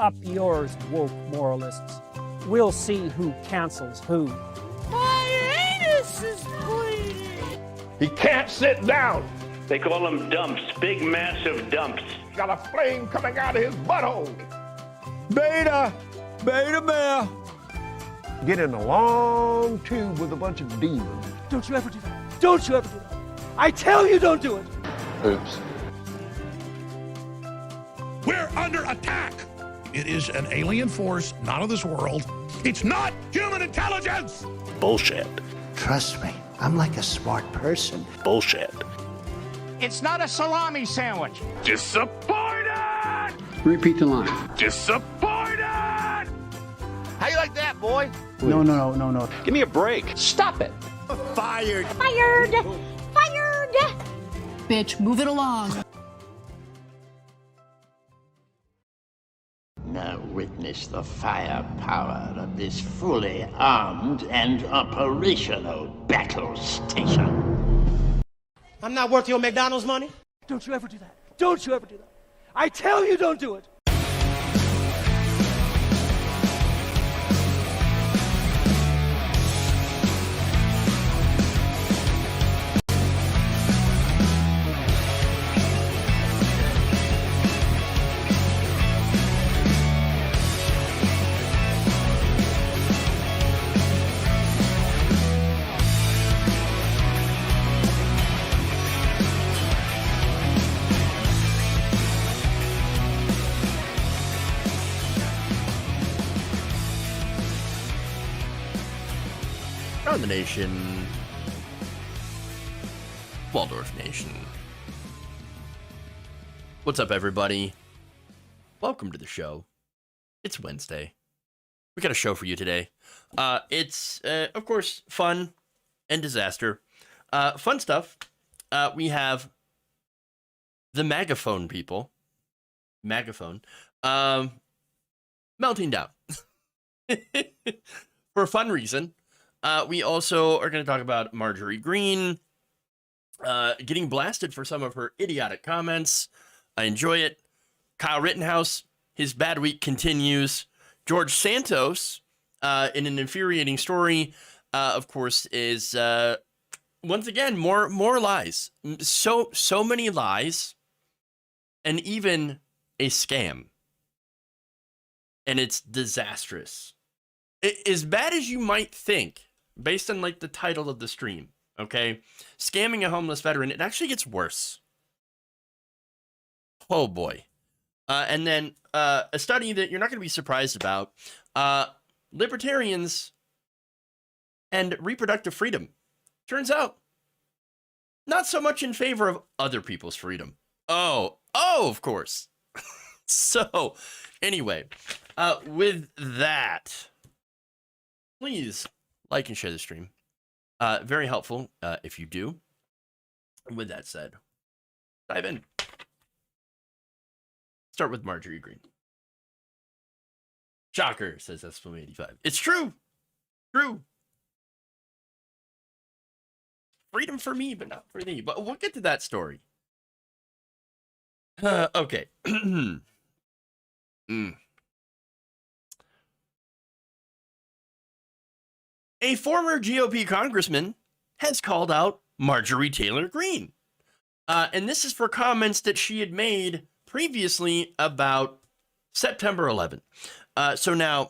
Up yours, woke moralists. We'll see who cancels who. My anus is bleeding! He can't sit down. They call them dumps, big massive dumps. Got a flame coming out of his butthole. Beta bear. Get in a long tube with a bunch of demons. Don't you ever do that. Don't you ever do that. I tell you don't do it. Oops. We're under attack. It is an alien force, not of this world. It's not human intelligence. Bullshit. Trust me, I'm like a smart person. Bullshit. It's not a salami sandwich. Disappointed! Repeat the line. Disappointed! How you like that, boy? No. Give me a break. Stop it. Fired. Fired! Fired! Bitch, move it along. Now witness the firepower of this fully armed and operational battle station. I'm not worth your McDonald's money. Don't you ever do that. Don't you ever do that. I tell you don't do it. Around the nation, Waldorf Nation. What's up, everybody? Welcome to the show. It's Wednesday. We got a show for you today. It's, of course, fun and disaster. Fun stuff. We have the Magaphone people. Magaphone. Melting down. For a fun reason. We also are going to talk about Marjorie Greene getting blasted for some of her idiotic comments. I enjoy it. Kyle Rittenhouse, his bad week continues. George Santos, in an infuriating story, of course, is once again more lies. So many lies, and even a scam, and it's disastrous. As bad as you might think. Based on like the title of the stream, okay? Scamming a homeless veteran, it actually gets worse. Oh boy. And then a study that you're not going to be surprised about. Libertarians and reproductive freedom. Turns out, not so much in favor of other people's freedom. Oh, of course. So, anyway, with that, please like and share the stream. Very helpful if you do. With that said, dive in. Start with Marjorie Greene. Shocker, says S85. It's true. True. Freedom for me, but not for thee. But we'll get to that story. Okay. A former GOP congressman has called out Marjorie Taylor Greene. And this is for comments that she had made previously about September 11th. So now,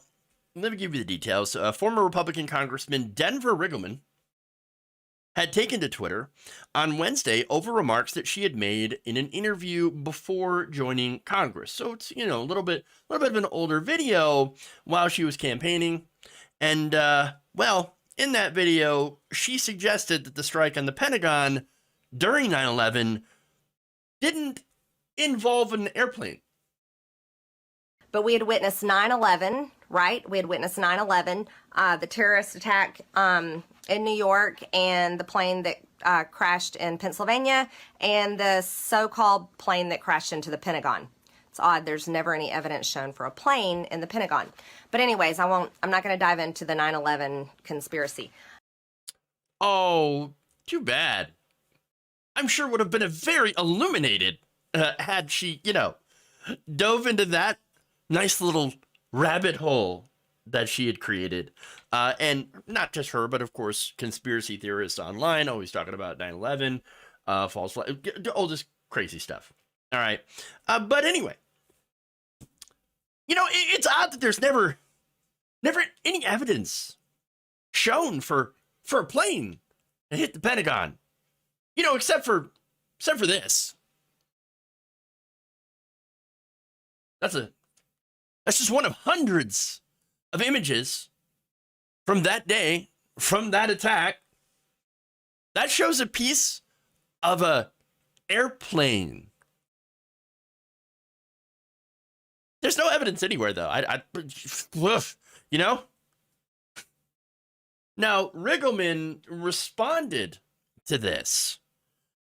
let me give you the details. Former Republican Congressman Denver Riggleman had taken to Twitter on Wednesday over remarks that she had made in an interview before joining Congress. So it's, a little bit of an older video while she was campaigning. And, well, in that video, she suggested that the strike on the Pentagon during 9/11 didn't involve an airplane. But we had witnessed 9/11, right? We had witnessed 9/11, the terrorist attack in New York, and the plane that crashed in Pennsylvania, and the so-called plane that crashed into the Pentagon. It's odd. There's never any evidence shown for a plane in the Pentagon. But anyways, I'm not going to dive into the 9/11 conspiracy. Oh, too bad. I'm sure would have been a very illuminated had she, dove into that nice little rabbit hole that she had created. And not just her, but of course, conspiracy theorists online, always talking about 9/11, false flag, all this crazy stuff. All right. But anyway, it's odd that there's never any evidence shown for a plane to hit the Pentagon, except for this. That's just one of hundreds of images from that day, from that attack. That shows a piece of a airplane. There's no evidence anywhere, though. Now, Riggleman responded to this.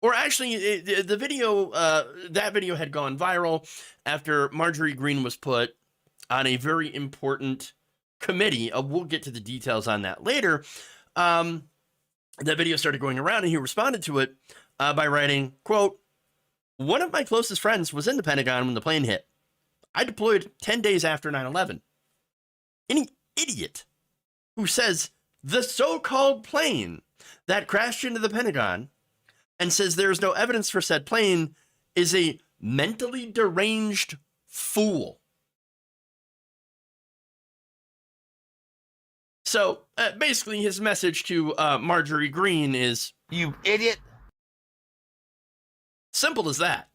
Or actually, the video, that video had gone viral after Marjorie Greene was put on a very important committee. We'll get to the details on that later. That video started going around, and he responded to it by writing, quote, "One of my closest friends was in the Pentagon when the plane hit. I deployed 10 days after 9/11. Any idiot who says the so-called plane that crashed into the Pentagon and says there is no evidence for said plane is a mentally deranged fool." So basically his message to Marjorie Greene is, You idiot. simple as that.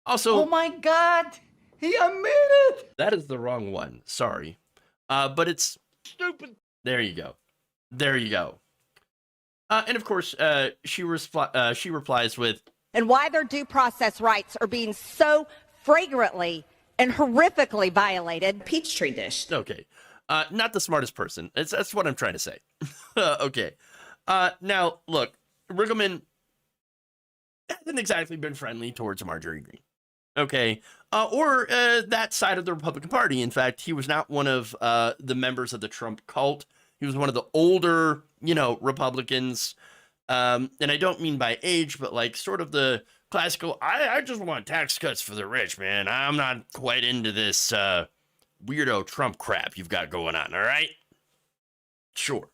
Also, Oh my God. He admitted. that is the wrong one. Sorry. But it's Stupid. There you go. There you go. And of course, she replies with, And why their due process rights are being so flagrantly and horrifically violated. Peachtree dish. okay, not the smartest person. That's what I'm trying to say. Okay. Now, look, Riggleman hasn't exactly been friendly towards Marjorie Greene. Okay. Or that side of the Republican Party. In fact, he was not one of the members of the Trump cult. He was one of the older, Republicans. And I don't mean by age, but like sort of the classical, I just want tax cuts for the rich, man. I'm not quite into this weirdo Trump crap you've got going on, all right? Sure.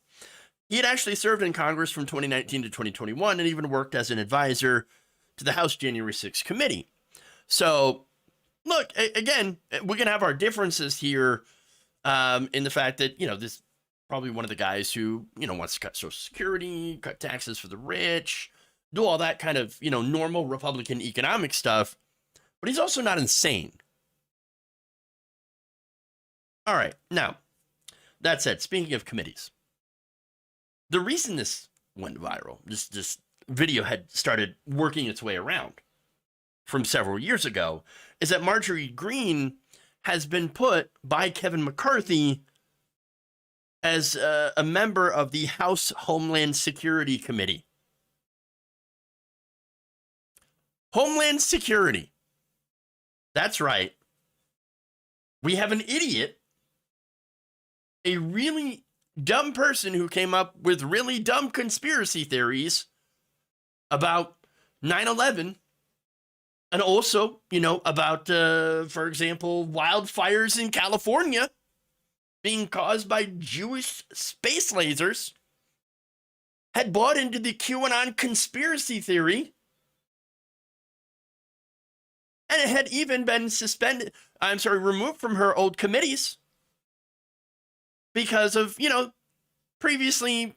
He had actually served in Congress from 2019 to 2021 and even worked as an advisor to the House January 6th committee. So, look, again, we can have our differences here in the fact that, this is probably one of the guys who, wants to cut Social Security, cut taxes for the rich, do all that kind of, normal Republican economic stuff. But he's also not insane. All right. Now, that said, speaking of committees, the reason this went viral, this video had started working its way around from several years ago, is that Marjorie Greene has been put by Kevin McCarthy as a member of the House Homeland Security Committee. Homeland Security. That's right. We have an idiot, a really dumb person who came up with really dumb conspiracy theories about 9/11 and also, about, for example, wildfires in California being caused by Jewish space lasers, had bought into the QAnon conspiracy theory, and it had even been removed from her old committees because of, previously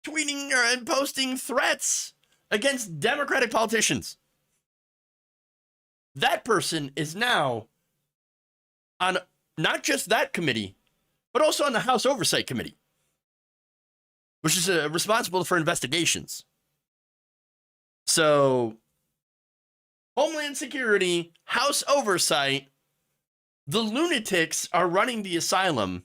tweeting and posting threats against Democratic politicians. That person is now on not just that committee, but also on the House Oversight Committee, which is responsible for investigations. So, Homeland Security, House Oversight, the lunatics are running the asylum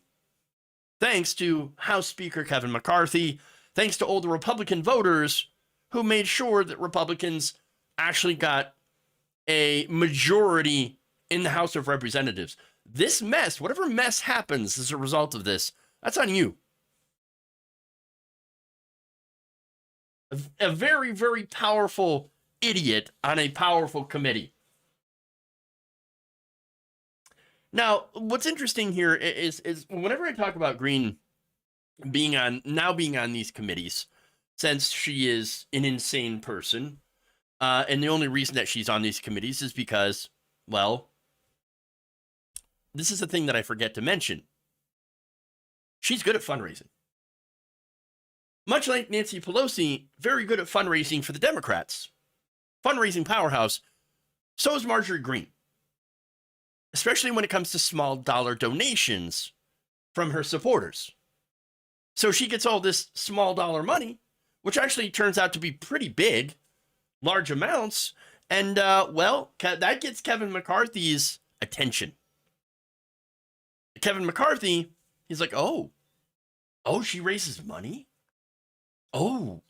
thanks to House Speaker Kevin McCarthy, thanks to all the Republican voters who made sure that Republicans actually got a majority in the House of Representatives. This mess, whatever mess happens as a result of this, that's on you. A very, very powerful idiot on a powerful committee. Now, what's interesting here is whenever I talk about Greene being on these committees, since she is an insane person, and the only reason that she's on these committees is because, well, this is a thing that I forget to mention. She's good at fundraising. Much like Nancy Pelosi, very good at fundraising for the Democrats. Fundraising powerhouse. So is Marjorie Greene. Especially when it comes to small dollar donations from her supporters. So she gets all this small dollar money, which actually turns out to be pretty big, large amounts. And, well, that gets Kevin McCarthy's attention. Kevin McCarthy, he's like, oh, she raises money? Oh,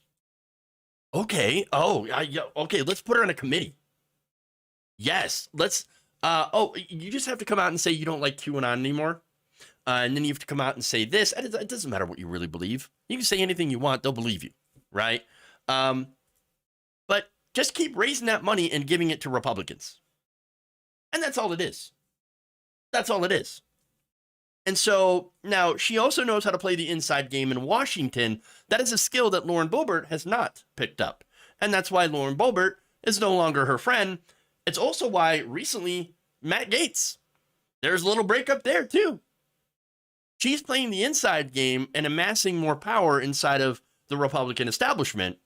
okay. Oh, yeah, okay, let's put her on a committee. Yes, let's, you just have to come out and say you don't like QAnon anymore. And then you have to come out and say this. It doesn't matter what you really believe. You can say anything you want. They'll believe you, right? But just keep raising that money and giving it to Republicans. And that's all it is. That's all it is. And so now she also knows how to play the inside game in Washington. That is a skill that Lauren Boebert has not picked up. And that's why Lauren Boebert is no longer her friend. It's also why recently Matt Gaetz, there's a little breakup there too. She's playing the inside game and amassing more power inside of the Republican establishment.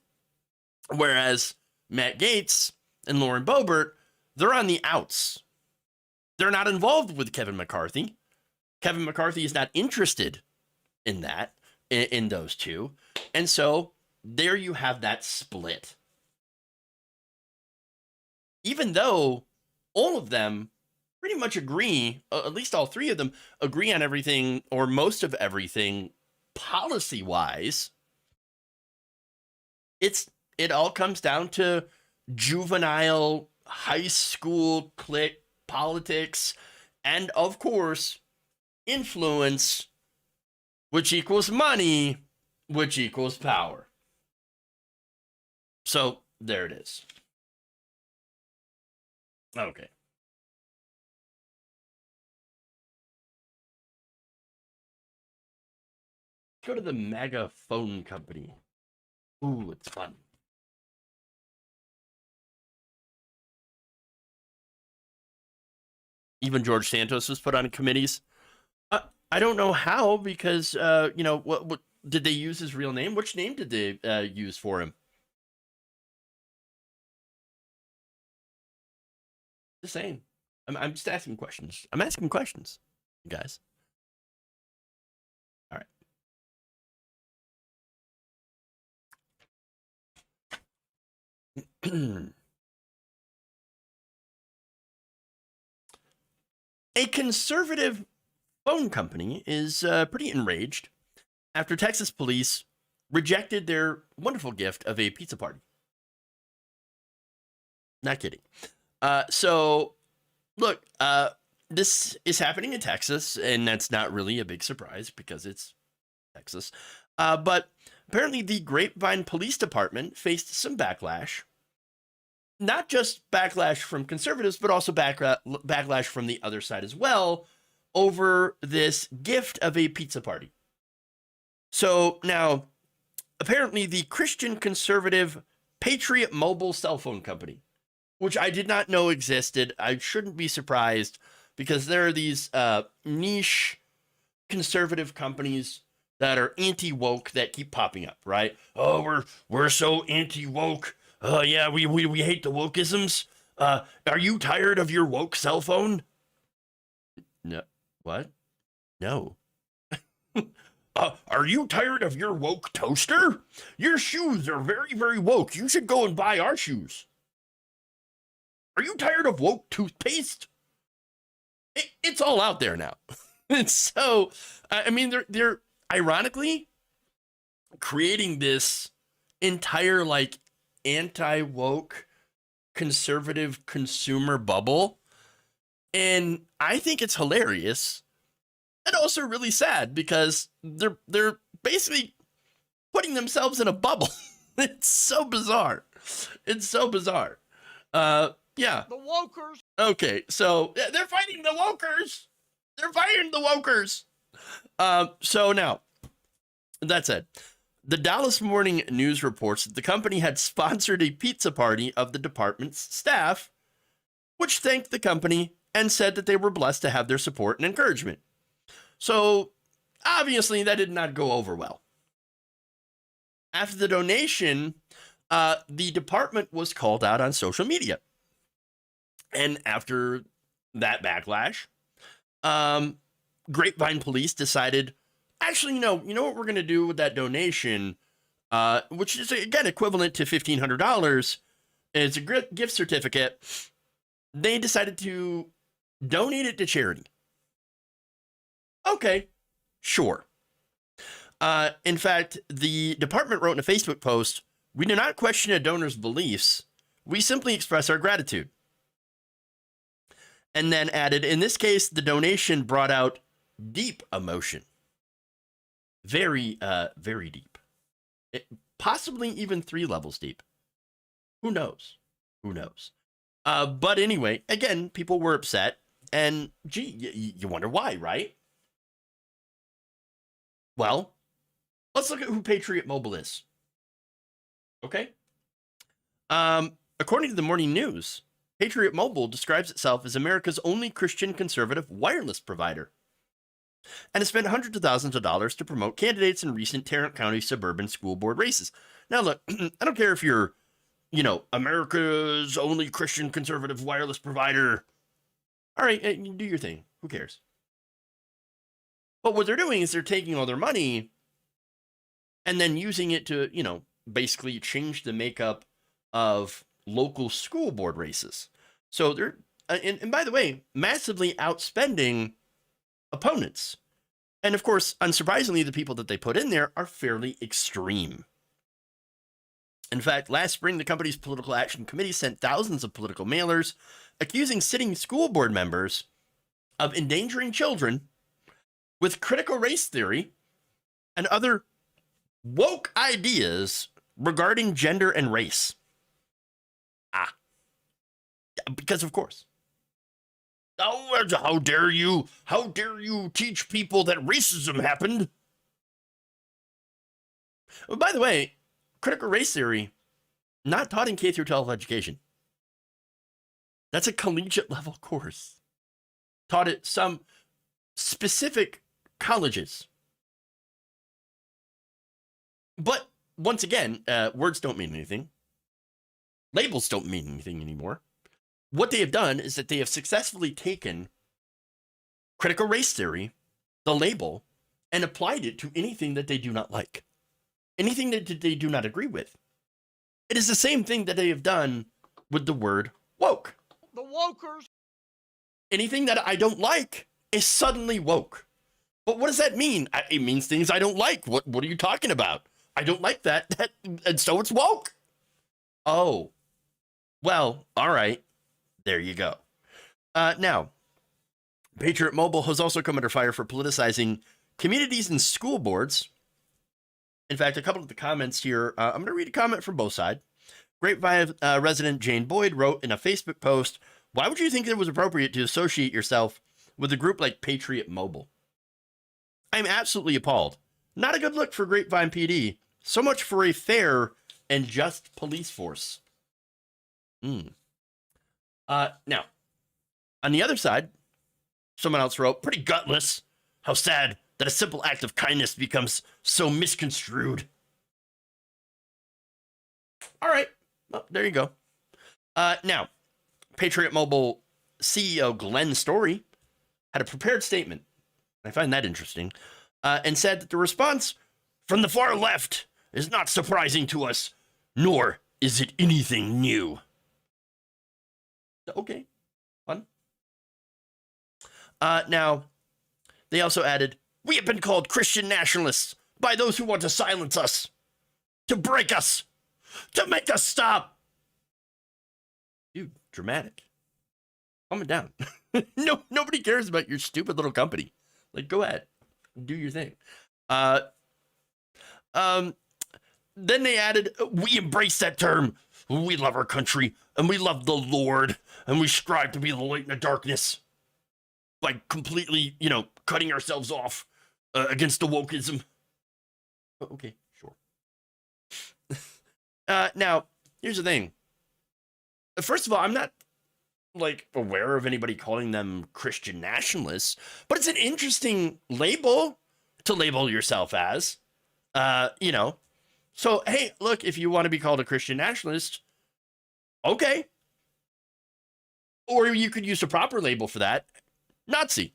Whereas Matt Gaetz and Lauren Boebert, they're on the outs. They're not involved with Kevin McCarthy. Kevin McCarthy is not interested in that, in those two. And so there you have that split. Even though all of them pretty much agree, at least all three of them agree on everything or most of everything policy-wise, it all comes down to juvenile high school clique politics and, of course, influence, which equals money, which equals power. So there it is. Okay. Go to the MAGA phone company. Ooh, it's fun. Even George Santos was put on committees. I don't know how, because what did they use his real name? Which name did they use for him? Just saying. I'm just asking questions. I'm asking questions, you guys. All right. A conservative phone company is pretty enraged after Texas police rejected their wonderful gift of a pizza party. Not kidding. So, look, this is happening in Texas, and that's not really a big surprise because it's Texas. But apparently the Grapevine Police Department faced some backlash. Not just backlash from conservatives, but also backlash from the other side as well over this gift of a pizza party. So now, apparently the Christian conservative Patriot Mobile Cell Phone Company, which I did not know existed. I shouldn't be surprised because there are these niche conservative companies that are anti-woke that keep popping up, right? Oh, we're so anti-woke. Oh, yeah, we hate the wokeisms. Are you tired of your woke cell phone? No. What? No. Are you tired of your woke toaster? Your shoes are very, very woke. You should go and buy our shoes. Are you tired of woke toothpaste? It's all out there now. And so, I mean, they're ironically creating this entire, like, anti-woke conservative consumer bubble. And I think it's hilarious and also really sad because they're basically putting themselves in a bubble. It's so bizarre. It's so bizarre. Yeah. The wokers. Okay, so they're fighting the wokers. They're firing the wokers. So now, that said, the Dallas Morning News reports that the company had sponsored a pizza party of the department's staff, which thanked the company and said that they were blessed to have their support and encouragement. So, obviously, that did not go over well. After the donation, the department was called out on social media. And after that backlash, Grapevine police decided, actually, you know what we're going to do with that donation, which is, again, equivalent to $1,500. It's a gift certificate. They decided to donate it to charity. Okay, sure. In fact, the department wrote in a Facebook post, "We do not question a donor's beliefs. We simply express our gratitude." And then added, in this case, the donation brought out deep emotion. Very, very deep. Possibly even 3 levels deep. Who knows? Who knows? But anyway, again, people were upset. And, gee, you wonder why, right? Well, let's look at who Patriot Mobile is. Okay? According to the Morning News, Patriot Mobile describes itself as America's only Christian conservative wireless provider, and has spent hundreds of thousands of dollars to promote candidates in recent Tarrant County suburban school board races. Now, look, I don't care if you're, America's only Christian conservative wireless provider. All right, you do your thing. Who cares? But what they're doing is they're taking all their money and then using it to, basically change the makeup of local school board races. So they're, and by the way, massively outspending opponents. And of course, unsurprisingly, the people that they put in there are fairly extreme. In fact, last spring, the company's political action committee sent thousands of political mailers accusing sitting school board members of endangering children with critical race theory and other woke ideas regarding gender and race. Because of course. Oh, how dare you teach people that racism happened? By the way, critical race theory, not taught in K-12 education. That's a collegiate level course. Taught at some specific colleges. But once again, words don't mean anything. Labels don't mean anything anymore. What they have done is that they have successfully taken critical race theory, the label, and applied it to anything that they do not like, anything that they do not agree with. It is the same thing that they have done with the word woke. The wokers. Anything that I don't like is suddenly woke. But what does that mean? It means things I don't like. What are you talking about? I don't like that, and so it's woke. Oh, well, all right. There you go. Now, Patriot Mobile has also come under fire for politicizing communities and school boards. In fact, a couple of the comments here, I'm going to read a comment from both sides. Grapevine resident Jane Boyd wrote in a Facebook post, "Why would you think it was appropriate to associate yourself with a group like Patriot Mobile? I'm absolutely appalled. Not a good look for Grapevine PD. So much for a fair and just police force." Now, on the other side, someone else wrote, "Pretty gutless. How sad that a simple act of kindness becomes so misconstrued." All right. Well, there you go. Now, Patriot Mobile CEO Glenn Story had a prepared statement. I find that interesting. And said that the response from the far left is not surprising to us, nor is it anything new. Okay, fun. Now, they also added, "We have been called Christian nationalists by those who want to silence us, to break us, to make us stop." Dude, dramatic. Calm it down. Nobody cares about your stupid little company. Like, go ahead, do your thing. Then they added, "We embrace that term. We love our country, and we love the Lord, and we strive to be the light in the darkness." like completely, cutting ourselves off against the wokeism. Okay, sure. Now, here's the thing. First of all, I'm not like aware of anybody calling them Christian nationalists, but it's an interesting label to label yourself as. So hey, look, if you want to be called a Christian nationalist, okay. Or you could use a proper label for that, Nazi.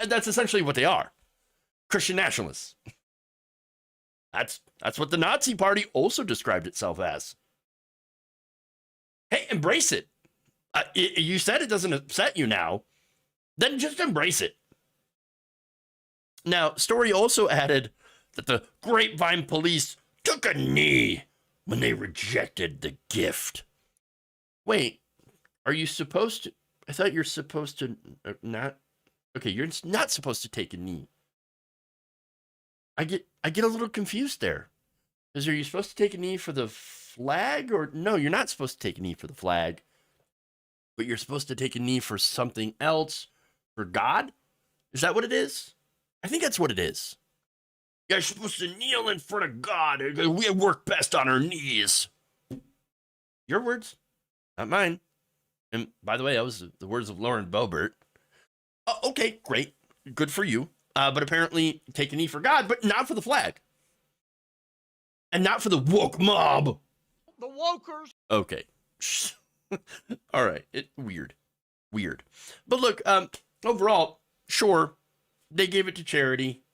That's essentially what they are, Christian nationalists. That's what the Nazi Party also described itself as. Hey, embrace it. You said it doesn't upset you now, then just embrace it. Now, Story also added that the Grapevine police took a knee when they rejected the gift. Wait, are you supposed to? I thought you're supposed to not. Okay, you're not supposed to take a knee. I get a little confused there. Because are you supposed to take a knee for the flag? Or no, you're not supposed to take a knee for the flag. But you're supposed to take a knee for something else, for God? Is that what it is? I think that's what it is. You're supposed to kneel in front of God. We work best on our knees. Your words, not mine. And by the way, that was the words of Lauren Boebert. Okay, great. Good for you. But apparently take a knee for God, but not for the flag. And not for the woke mob. The wokers. Okay. All right. Weird. But look, overall, sure, they gave it to charity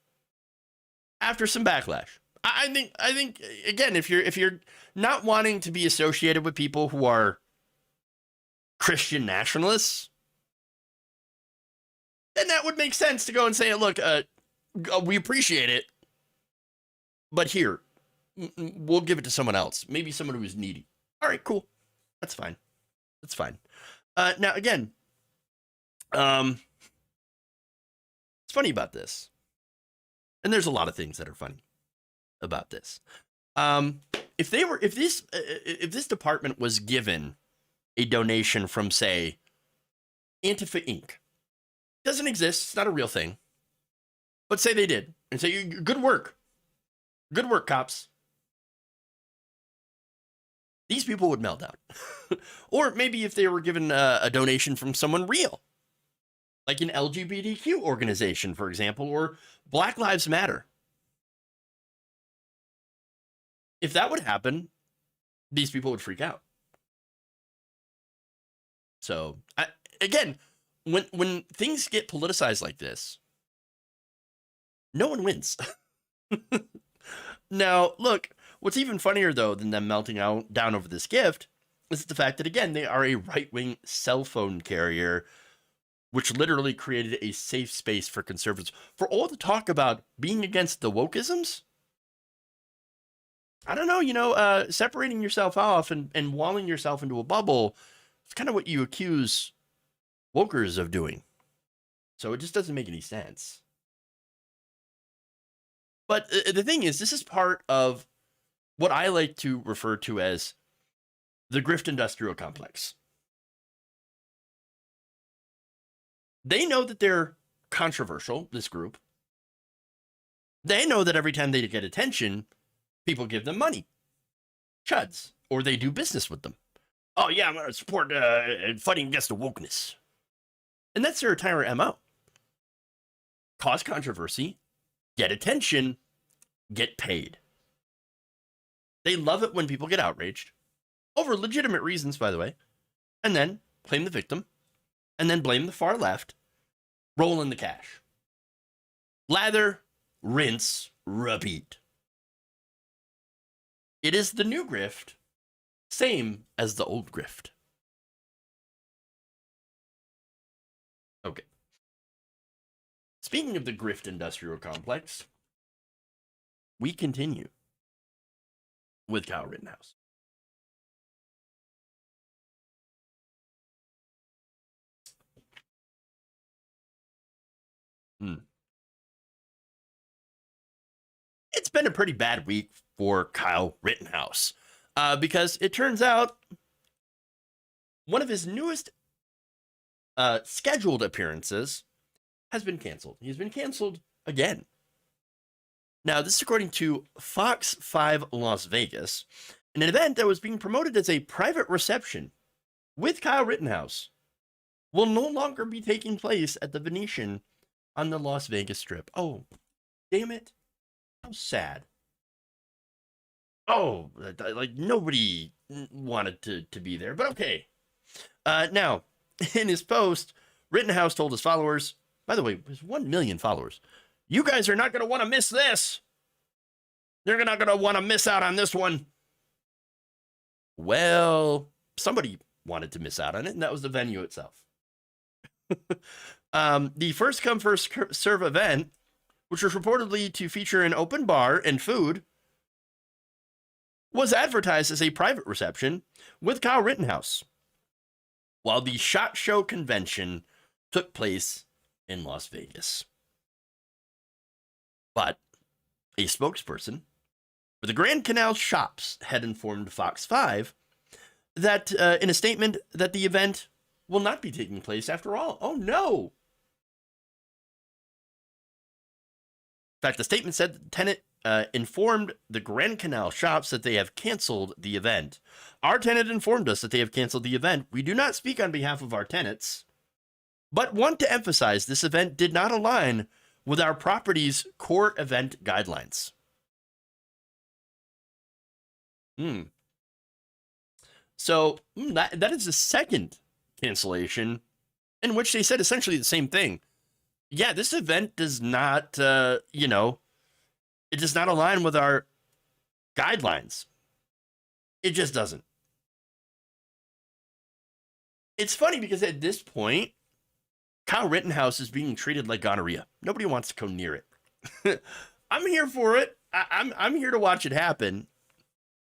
after some backlash. I think again, if you're not wanting to be associated with people who are Christian nationalists, then that would make sense to go and say, look, we appreciate it, but here, we'll give it to someone else. Maybe someone who's needy. All right, cool. That's fine. Now, again, it's funny about this. And there's a lot of things that are funny about this. If this department was given a donation from, say, Antifa Inc., doesn't exist, it's not a real thing, but say they did, and say, good work, cops. These people would melt out. Or maybe if they were given a donation from someone real, like an LGBTQ organization, for example, or Black Lives Matter. If that would happen, these people would freak out. So, again, when things get politicized like this, no one wins. Now, look, what's even funnier, though, than them melting down over this gift is the fact that, again, they are a right-wing cell phone carrier, which literally created a safe space for conservatives. For all the talk about being against the wokeisms, I don't know, separating yourself off and walling yourself into a bubble is kind of what you accuse wokers of doing. So it just doesn't make any sense. But the thing is, this is part of what I like to refer to as the grift industrial complex. They know that they're controversial, this group. They know that every time they get attention, people give them money. Chuds. Or they do business with them. Oh, yeah, I'm going to support fighting against the wokeness. And that's their entire MO. Cause controversy, get attention, get paid. They love it when people get outraged, over legitimate reasons, by the way, and then blame the victim, and then blame the far left, roll in the cash. Lather, rinse, repeat. It is the new grift, same as the old grift. Okay. Speaking of the grift industrial complex, we continue with Kyle Rittenhouse. It's been a pretty bad week for Kyle Rittenhouse because it turns out one of his newest scheduled appearances has been canceled. He's been canceled again. Now, this is according to Fox 5 Las Vegas, an event that was being promoted as a private reception with Kyle Rittenhouse will no longer be taking place at the Venetian on the Las Vegas Strip. Oh, damn it. How sad. Oh, like nobody wanted to be there, but okay. Now, in his post, Rittenhouse told his followers, by the way, his 1 million followers, you guys are not going to want to miss this. You're not going to want to miss out on this one. Well, somebody wanted to miss out on it, and that was the venue itself. The first come, first serve event, which was reportedly to feature an open bar and food, was advertised as a private reception with Kyle Rittenhouse, while the SHOT Show convention took place in Las Vegas. But a spokesperson for the Grand Canal Shops had informed Fox 5 that in a statement that the event will not be taking place after all. Oh no! In fact, the statement said that the tenant informed the Grand Canal Shops that they have canceled the event. Our tenant informed us that they have canceled the event. We do not speak on behalf of our tenants, but want to emphasize this event did not align with our property's core event guidelines. So that is the second cancellation in which they said essentially the same thing. Yeah, this event does not, it does not align with our guidelines. It just doesn't. It's funny because at this point, Kyle Rittenhouse is being treated like gonorrhea. Nobody wants to come near it. I'm here for it. I'm here to watch it happen.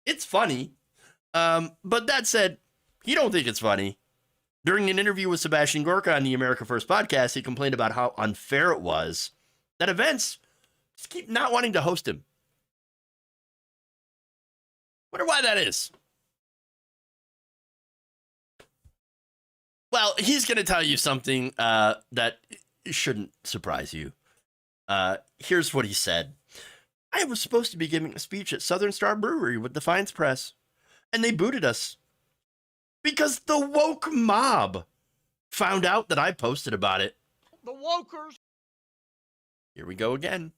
It's funny. But that said, he don't think it's funny. During an interview with Sebastian Gorka on the America First podcast, he complained about how unfair it was that events just keep not wanting to host him. Wonder why that is. Well, he's going to tell you something that shouldn't surprise you. Here's what he said. I was supposed to be giving a speech at Southern Star Brewery with Defiance Press, and they booted us because the woke mob found out that I posted about it. The wokers. Here we go again.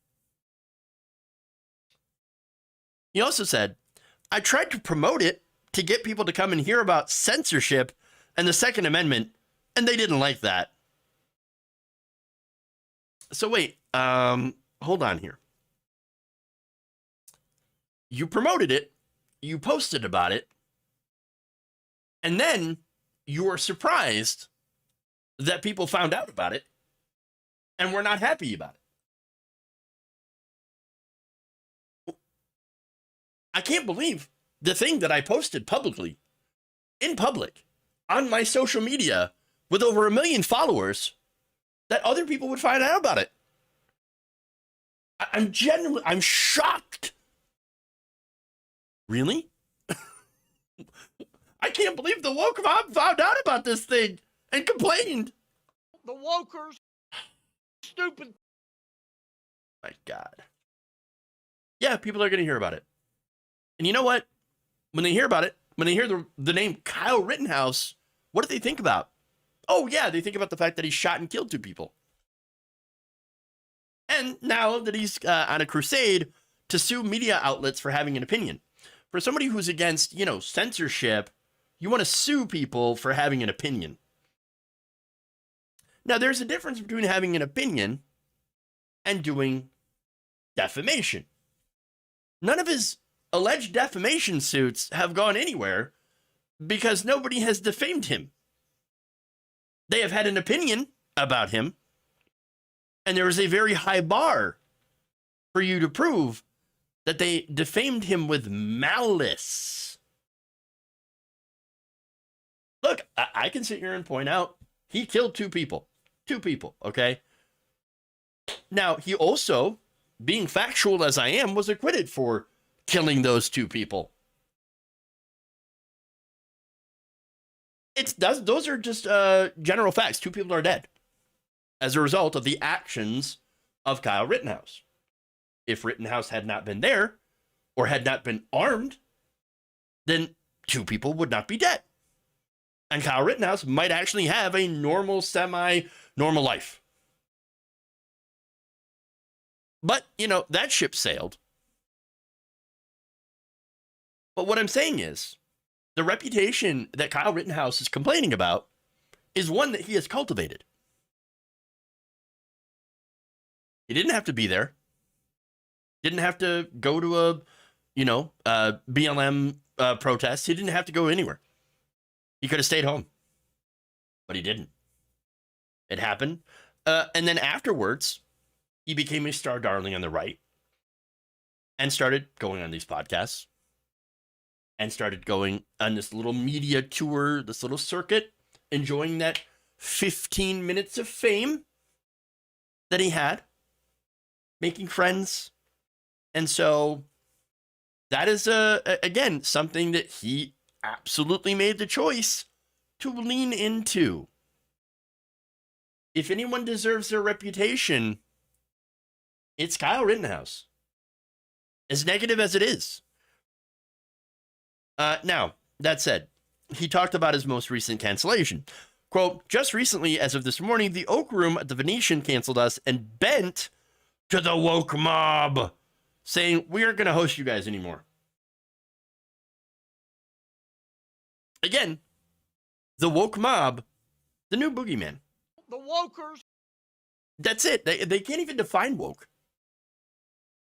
He also said, I tried to promote it to get people to come and hear about censorship and the Second Amendment, and they didn't like that. So wait, hold on here. You promoted it, you posted about it, and then you were surprised that people found out about it and were not happy about it. I can't believe the thing that I posted publicly, in public, on my social media with over 1 million followers, that other people would find out about it. I'm shocked. Really? I can't believe the woke mob found out about this thing and complained. The wokers. Stupid. My God. Yeah, people are going to hear about it. And you know what? When they hear about it, when they hear the name Kyle Rittenhouse, what do they think about? Oh, yeah, they think about the fact that he shot and killed 2 people. And now that he's on a crusade to sue media outlets for having an opinion. For somebody who's against, censorship, you want to sue people for having an opinion. Now, there's a difference between having an opinion and doing defamation. None of his alleged defamation suits have gone anywhere because nobody has defamed him. They have had an opinion about him, and there is a very high bar for you to prove that they defamed him with malice. Look, I can sit here and point out he killed 2 people. 2 people, okay? Now, he also, being factual as I am, was acquitted for killing those 2 people. Those are just general facts. 2 people are dead. as a result of the actions of Kyle Rittenhouse. If Rittenhouse had not been there or had not been armed, then 2 people would not be dead. And Kyle Rittenhouse might actually have a normal, semi-normal life. But, that ship sailed. But what I'm saying is, the reputation that Kyle Rittenhouse is complaining about is one that he has cultivated. He didn't have to be there. Didn't have to go to a BLM protest. He didn't have to go anywhere. He could have stayed home. But he didn't. It happened. And then afterwards, he became a star darling on the right and started going on these podcasts and started going on this little media tour, this little circuit, enjoying that 15 minutes of fame that he had, making friends. And so that is, again, something that he absolutely made the choice to lean into. If anyone deserves their reputation, it's Kyle Rittenhouse. As negative as it is. Now, that said, he talked about his most recent cancellation. Quote, just recently, as of this morning, the Oak Room at the Venetian canceled us and bent to the woke mob, saying, we aren't going to host you guys anymore. Again, the woke mob, the new boogeyman. The wokers. That's it. They can't even define woke.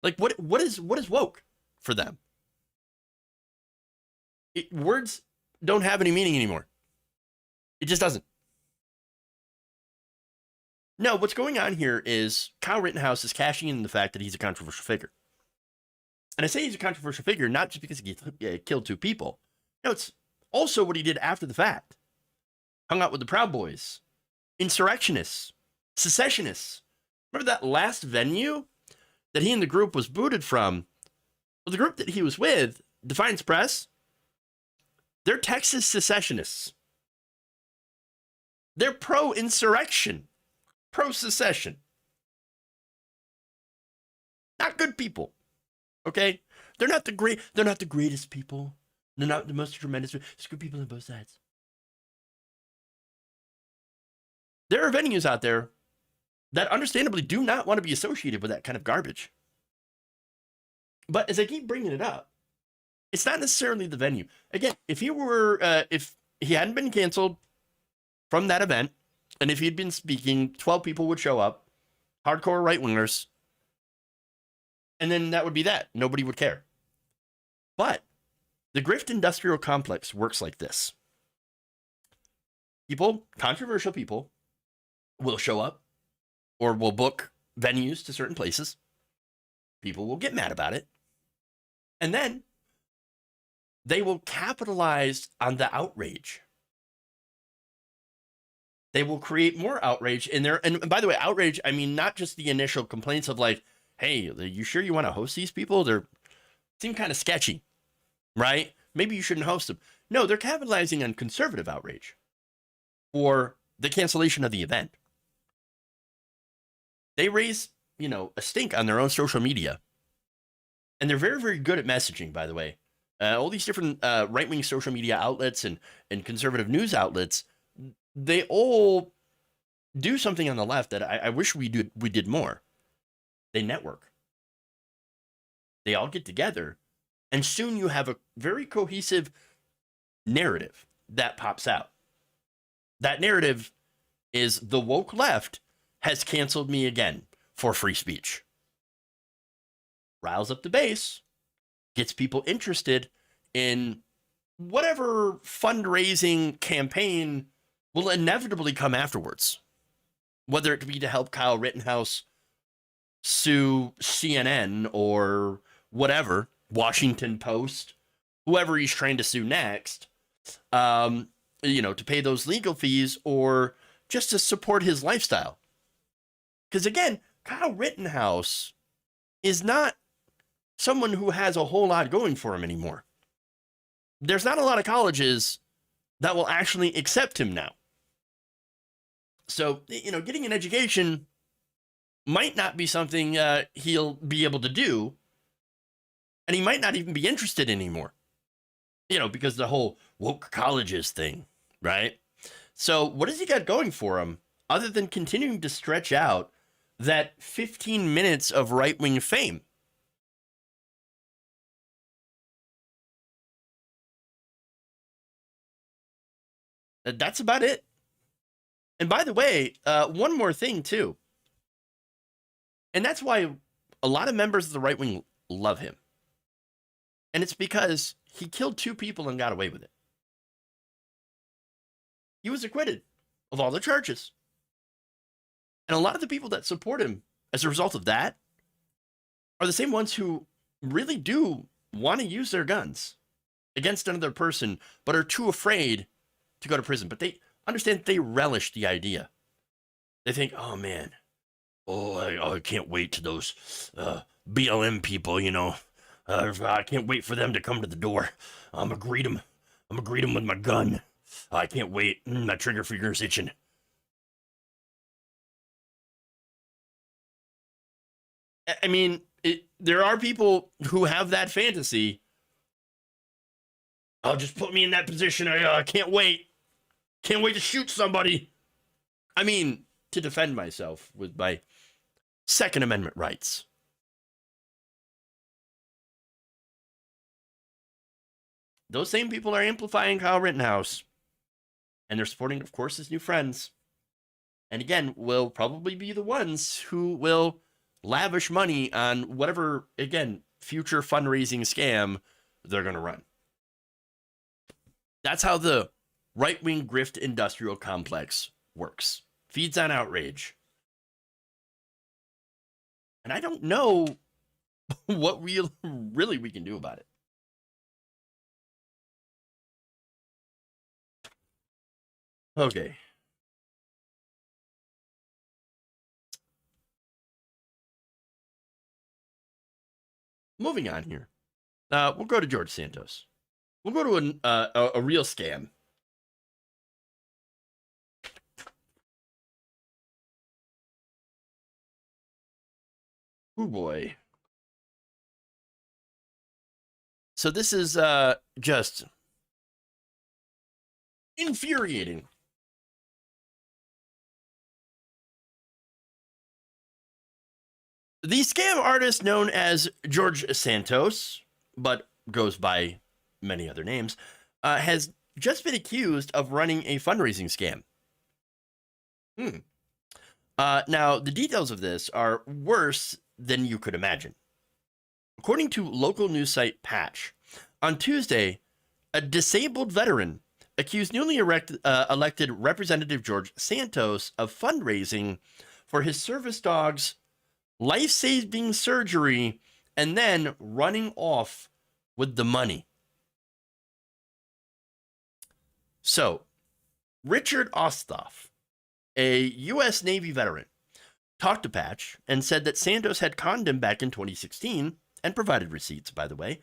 Like, what is woke for them? Words don't have any meaning anymore. It just doesn't. No, what's going on here is Kyle Rittenhouse is cashing in the fact that he's a controversial figure. And I say he's a controversial figure not just because he killed 2 people. No, it's also what he did after the fact. Hung out with the Proud Boys, insurrectionists, secessionists. Remember that last venue that he and the group was booted from? Well, the group that he was with, Defiance Press, they're Texas secessionists. They're pro-insurrection, pro-secession. Not good people. Okay? They're not the greatest people. They're not the most tremendous. There's good people on both sides. There are venues out there that understandably do not want to be associated with that kind of garbage. But as I keep bringing it up, it's not necessarily the venue. Again, if he hadn't been canceled from that event, and if he'd been speaking, 12 people would show up, hardcore right-wingers, and then that would be that. Nobody would care. But the grift industrial complex works like this. People, controversial people, will show up or will book venues to certain places. People will get mad about it. And then they will capitalize on the outrage. They will create more outrage in there. And by the way, outrage, I mean, not just the initial complaints of like, hey, are you sure you want to host these people? They seem kind of sketchy, right? Maybe you shouldn't host them. No, they're capitalizing on conservative outrage or the cancellation of the event. They raise, a stink on their own social media. And they're very, very good at messaging, by the way. All these different right-wing social media outlets and conservative news outlets, they all do something on the left that I wish we did more. They network. They all get together, and soon you have a very cohesive narrative that pops out. That narrative is the woke left has canceled me again for free speech. Riles up the base, gets people interested in whatever fundraising campaign will inevitably come afterwards. Whether it be to help Kyle Rittenhouse sue CNN or whatever, Washington Post, whoever he's trying to sue next, to pay those legal fees or just to support his lifestyle. Because again, Kyle Rittenhouse is not someone who has a whole lot going for him anymore. There's not a lot of colleges that will actually accept him now. So, getting an education might not be something he'll be able to do, and he might not even be interested anymore, because the whole woke colleges thing, right? So what has he got going for him other than continuing to stretch out that 15 minutes of right-wing fame? That's about it. And by the way, one more thing too. And that's why a lot of members of the right wing love him. And it's because he killed 2 people and got away with it. He was acquitted of all the charges. And a lot of the people that support him as a result of that are the same ones who really do want to use their guns against another person, but are too afraid to go to prison. But they understand that they relish the idea. They think, oh man, I can't wait to those BLM people, I can't wait for them to come to the door. I'm gonna greet them. With my gun. I can't wait. My trigger finger's itching. I mean, there are people who have that fantasy. Oh, just put me in that position. I can't wait. Can't wait to shoot somebody. I mean, to defend myself with my Second Amendment rights. Those same people are amplifying Kyle Rittenhouse. And they're supporting, of course, his new friends. And again, will probably be the ones who will lavish money on whatever, again, future fundraising scam they're going to run. That's how the right-wing grift industrial complex works. Feeds on outrage. And I don't know what we can do about it. Okay. Moving on here. We'll go to George Santos. We'll go to a real scam. Oh boy. So this is just infuriating. The scam artist known as George Santos, but goes by many other names, has just been accused of running a fundraising scam. Now, the details of this are worse than you could imagine. According to local news site Patch, on Tuesday, a disabled veteran accused newly elected Representative George Santos of fundraising for his service dog's life-saving surgery and then running off with the money. So, Richard Osthoff, a U.S. Navy veteran, talked to Patch and said that Santos had conned him back in 2016, and provided receipts, by the way,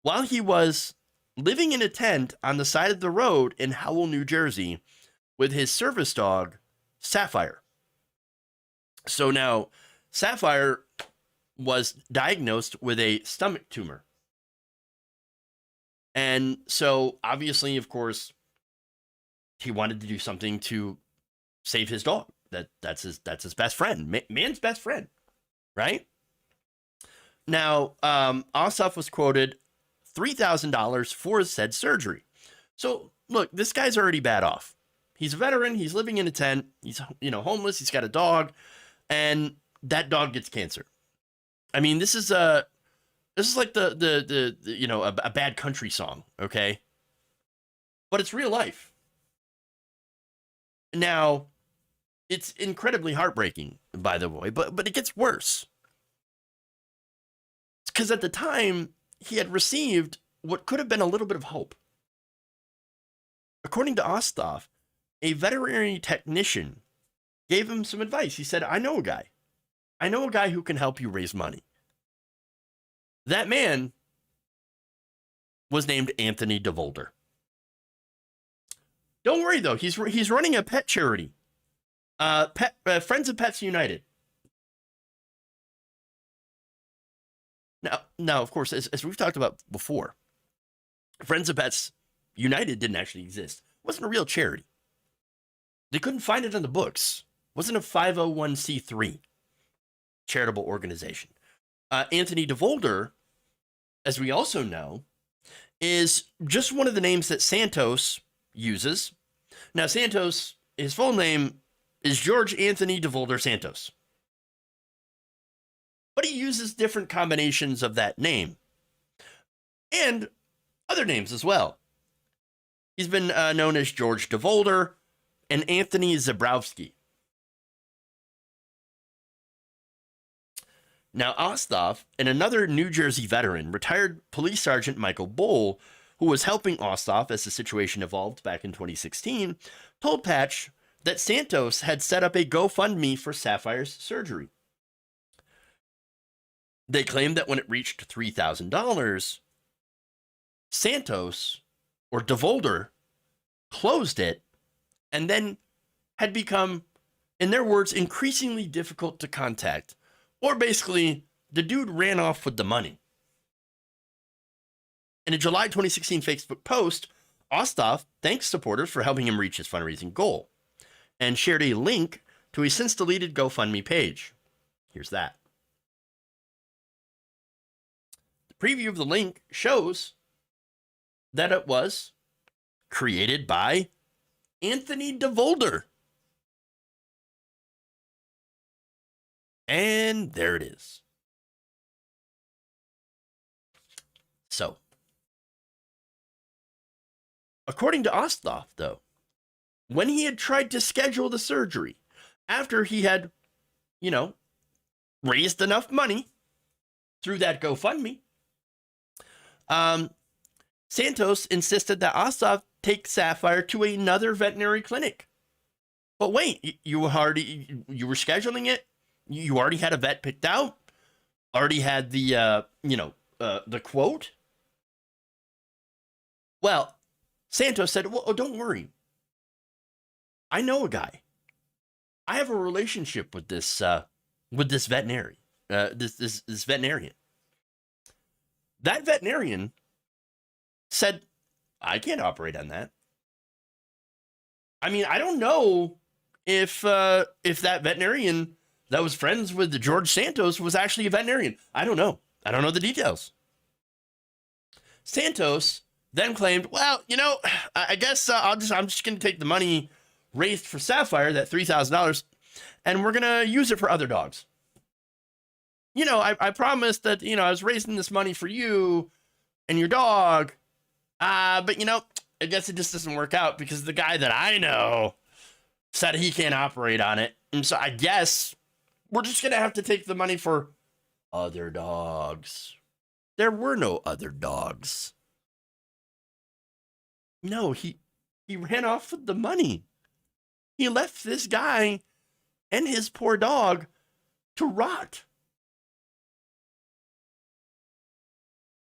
while he was living in a tent on the side of the road in Howell, New Jersey, with his service dog, Sapphire. So now, Sapphire was diagnosed with a stomach tumor. And so, obviously, of course, he wanted to do something to save his dog. That's his best friend, man's best friend, right? Now, Ossoff was quoted $3,000 for said surgery. So, look, this guy's already bad off. He's a veteran. He's living in a tent. He's, homeless. He's got a dog, and that dog gets cancer. I mean, this is like the a bad country song, okay? But it's real life. Now, it's incredibly heartbreaking, by the way, but it gets worse. Because at the time, he had received what could have been a little bit of hope. According to Osthoff, a veterinary technician gave him some advice. He said, I know a guy who can help you raise money. That man was named Anthony DeVolder. Don't worry, though. He's running a pet charity. Friends of Pets United. Now, of course, as we've talked about before, Friends of Pets United didn't actually exist. It wasn't a real charity. They couldn't find it on the books. It wasn't a 501c3 charitable organization. Anthony DeVolder, as we also know, is just one of the names that Santos uses. Now, Santos, his full name is George Anthony DeVolder Santos. But he uses different combinations of that name and other names as well. He's been known as George DeVolder and Anthony Zabrowski. Now, Osthoff and another New Jersey veteran, retired police sergeant Michael Bohl, who was helping Osthoff as the situation evolved back in 2016, told Patch that Santos had set up a GoFundMe for Sapphire's surgery. They claimed that when it reached $3,000, Santos, or DeVolder, closed it and then had become, in their words, increasingly difficult to contact. Or basically, the dude ran off with the money. In a July 2016 Facebook post, Osthoff thanked supporters for helping him reach his fundraising goal and shared a link to a since-deleted GoFundMe page. Here's that. The preview of the link shows that it was created by Anthony DeVolder. And there it is. So, according to Osthoff, though, when he had tried to schedule the surgery, after he had, raised enough money through that GoFundMe, Santos insisted that Osthoff take Sapphire to another veterinary clinic. But wait, you were scheduling it? You already had a vet picked out? Already had the quote? Well, Santos said, well, don't worry. I know a guy. I have a relationship with this veterinarian. This veterinarian. That veterinarian said, I can't operate on that. I mean, I don't know if that veterinarian that was friends with George Santos was actually a veterinarian. I don't know. I don't know the details. Santos then claimed, well, I guess I'm just going to take the money raised for Sapphire, that $3,000, and we're going to use it for other dogs. I promised that, I was raising this money for you and your dog. But, I guess it just doesn't work out because the guy that I know said he can't operate on it. And so I guess we're just going to have to take the money for other dogs. There were no other dogs. No, he ran off with the money. He left this guy and his poor dog to rot.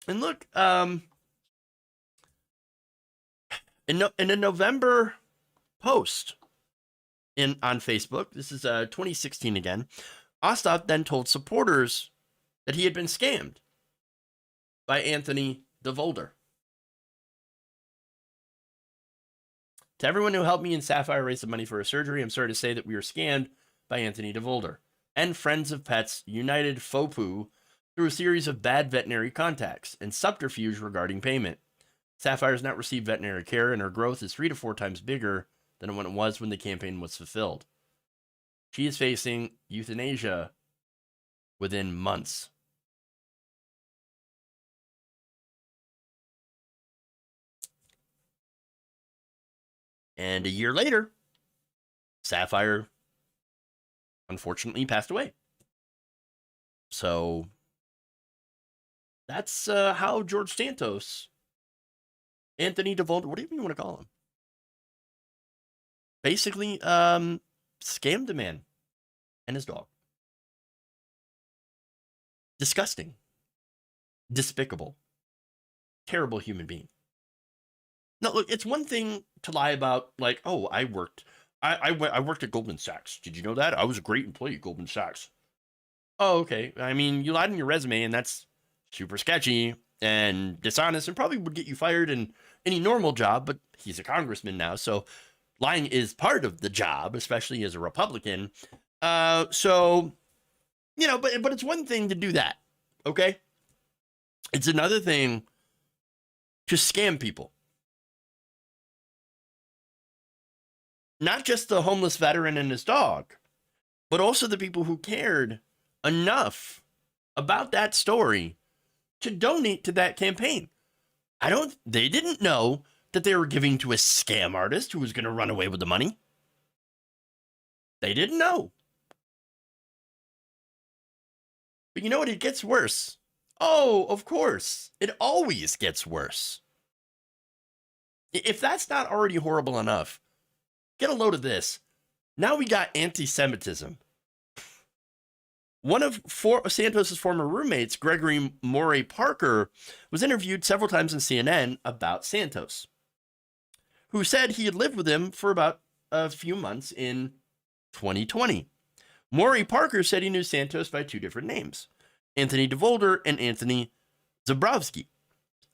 And look, in a November post on Facebook, this is 2016 again, Osthoff then told supporters that he had been scammed by Anthony DeVolder. To everyone who helped me and Sapphire raise the money for her surgery, I'm sorry to say that we were scammed by Anthony DeVolder and Friends of Pets United FOPU through a series of bad veterinary contacts and subterfuge regarding payment. Sapphire has not received veterinary care, and her growth is 3 to 4 times bigger than what it was when the campaign was fulfilled. She is facing euthanasia within months. And a year later, Sapphire unfortunately passed away. So that's how George Santos, Anthony DeVolder, what do you want to call him? Basically, scammed a man and his dog. Disgusting. Despicable. Terrible human being. No, look, it's one thing to lie about, like, oh, I worked I worked at Goldman Sachs. Did you know that? I was a great employee at Goldman Sachs. Oh, okay. I mean, you lied on your resume, and that's super sketchy and dishonest and probably would get you fired in any normal job, but he's a congressman now, so lying is part of the job, especially as a Republican. So, but it's one thing to do that, okay? It's another thing to scam people. Not just the homeless veteran and his dog, but also the people who cared enough about that story to donate to that campaign. They didn't know that they were giving to a scam artist who was going to run away with the money. They didn't know. But you know what? It gets worse. Oh, of course. It always gets worse. If that's not already horrible enough, get a load of this. Now we got anti-Semitism. One of Santos' former roommates, Gregory Morey Parker, was interviewed several times on CNN about Santos, who said he had lived with him for about a few months in 2020. Morey Parker said he knew Santos by two different names, Anthony DeVolder and Anthony Zabrowski,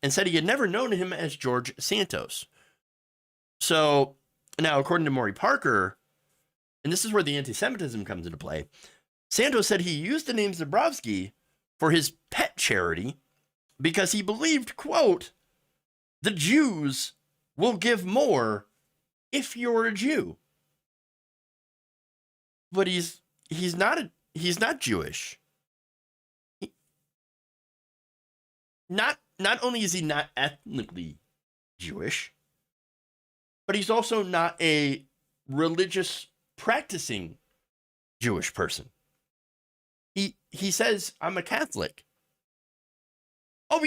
and said he had never known him as George Santos. So now, according to Morey Parker, and this is where the anti-Semitism comes into play, Santos said he used the name Zabrowski for his pet charity because he believed, quote, the Jews will give more if you're a Jew. But he's not Jewish. Not only is he not ethnically Jewish, but he's also not a religious practicing Jewish person. He says, I'm a Catholic. Oh,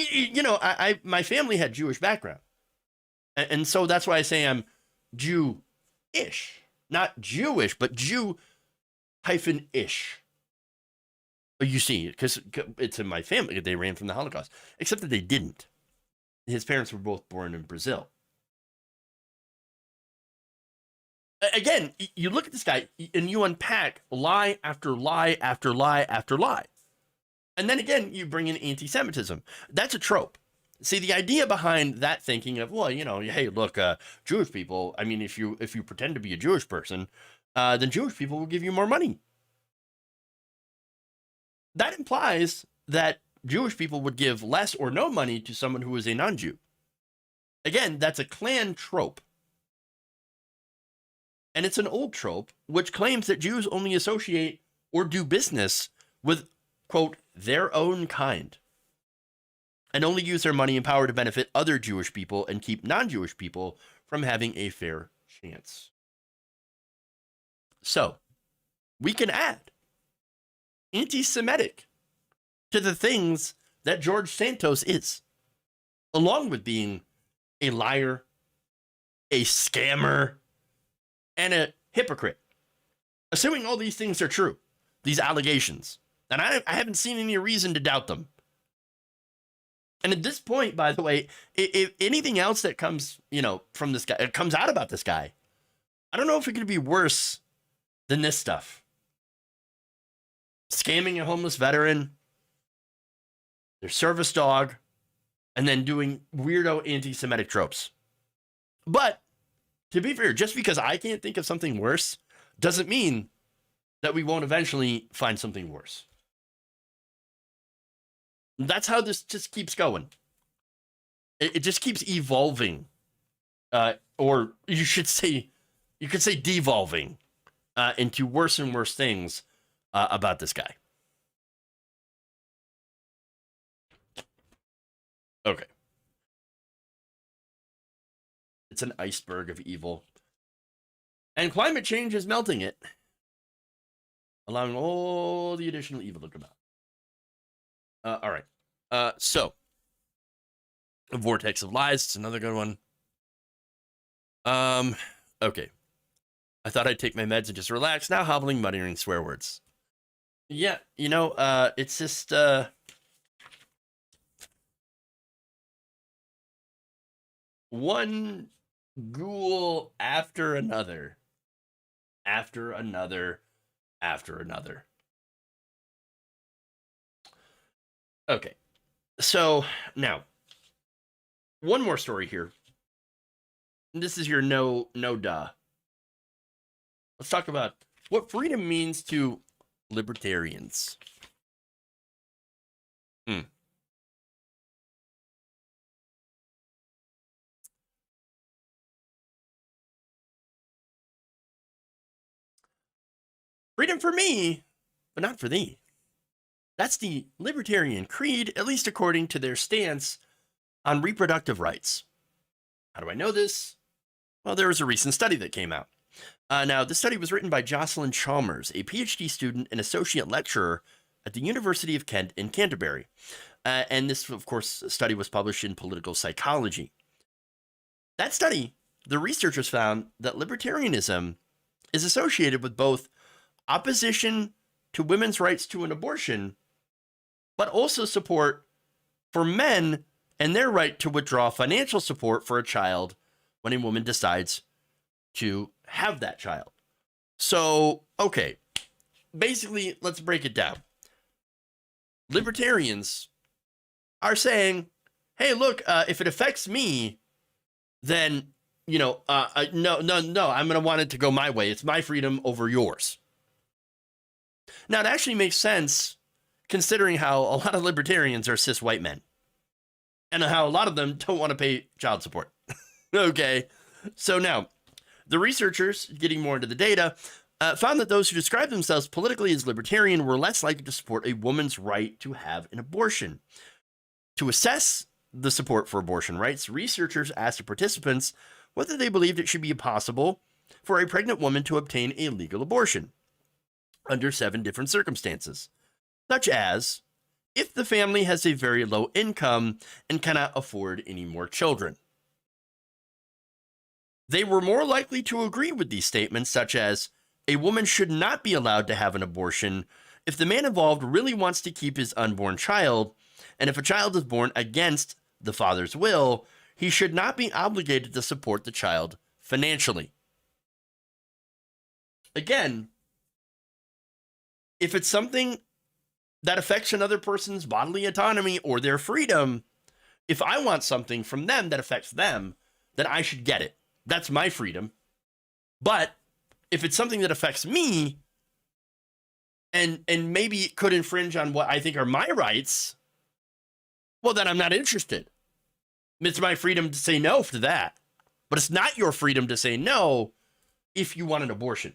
my family had Jewish background. And so that's why I say I'm Jew-ish. Not Jewish, but Jew-ish. You see, because it's in my family. They ran from the Holocaust. Except that they didn't. His parents were both born in Brazil. Again, you look at this guy and you unpack lie after lie after lie after lie. And then again, you bring in anti-Semitism. That's a trope. See, the idea behind that thinking of, well, hey, look, Jewish people, I mean, if you pretend to be a Jewish person, then Jewish people will give you more money. That implies that Jewish people would give less or no money to someone who is a non-Jew. Again, that's a Klan trope. And it's an old trope which claims that Jews only associate or do business with, quote, their own kind, and only use their money and power to benefit other Jewish people and keep non-Jewish people from having a fair chance. So, we can add anti-Semitic to the things that George Santos is, along with being a liar, a scammer, and a hypocrite. Assuming all these things are true, these allegations, and I haven't seen any reason to doubt them. And at this point, by the way, if anything else that comes, from this guy, it comes out about this guy, I don't know if it could be worse than this stuff. Scamming a homeless veteran, their service dog, and then doing weirdo anti-Semitic tropes. But to be fair, just because I can't think of something worse doesn't mean that we won't eventually find something worse. That's how this just keeps going. It just keeps evolving. Or you could say devolving into worse and worse things about this guy. Okay. It's an iceberg of evil. And climate change is melting it, allowing all the additional evil to come out. All right. So, a vortex of lies. It's another good one. Okay. I thought I'd take my meds and just relax. Now hobbling, muttering swear words. Yeah, it's just, one ghoul after another after another after another. Okay, so now one more story here. This is your no duh. Let's talk about what freedom means to libertarians. Freedom for me, but not for thee. That's the libertarian creed, at least according to their stance on reproductive rights. How do I know this? Well, there was a recent study that came out. Now, this study was written by Jocelyn Chalmers, a PhD student and associate lecturer at the University of Kent in Canterbury. And this, of course, study was published in Political Psychology. That study, the researchers found that libertarianism is associated with both opposition to women's rights to an abortion, but also support for men and their right to withdraw financial support for a child when a woman decides to have that child. So, okay, basically, let's break it down. Libertarians are saying, hey, look, if it affects me, then, no, I'm going to want it to go my way. It's my freedom over yours. Now, it actually makes sense considering how a lot of libertarians are cis white men and how a lot of them don't want to pay child support. Okay, so now the researchers, getting more into the data, found that those who describe themselves politically as libertarian were less likely to support a woman's right to have an abortion. To assess the support for abortion rights, researchers asked the participants whether they believed it should be possible for a pregnant woman to obtain a legal abortion under 7 different circumstances, such as if the family has a very low income and cannot afford any more children. They were more likely to agree with these statements, such as a woman should not be allowed to have an abortion if the man involved really wants to keep his unborn child, and if a child is born against the father's will, he should not be obligated to support the child financially. Again, if it's something that affects another person's bodily autonomy or their freedom, if I want something from them that affects them, then I should get it. That's my freedom. But if it's something that affects me and maybe it could infringe on what I think are my rights, well, then I'm not interested. It's my freedom to say no to that. But it's not your freedom to say no if you want an abortion.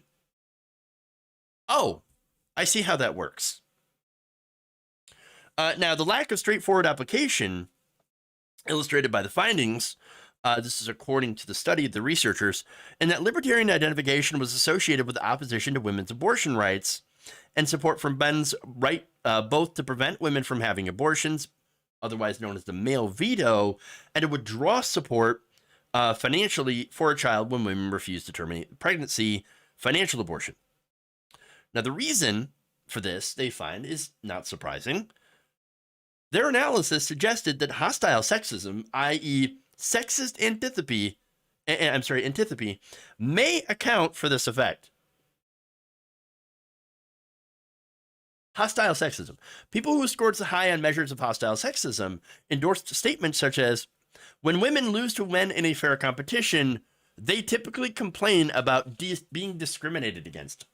Oh, I see how that works. Now, the lack of straightforward application illustrated by the findings, this is according to the study of the researchers, and that libertarian identification was associated with opposition to women's abortion rights and support for men's right both to prevent women from having abortions, otherwise known as the male veto, and to withdraw support financially for a child when women refuse to terminate pregnancy, financial abortion. Now, the reason for this, they find, is not surprising. Their analysis suggested that hostile sexism, i.e. sexist antipathy, may account for this effect. Hostile sexism. People who scored high on measures of hostile sexism endorsed statements such as, when women lose to men in a fair competition, they typically complain about being discriminated against.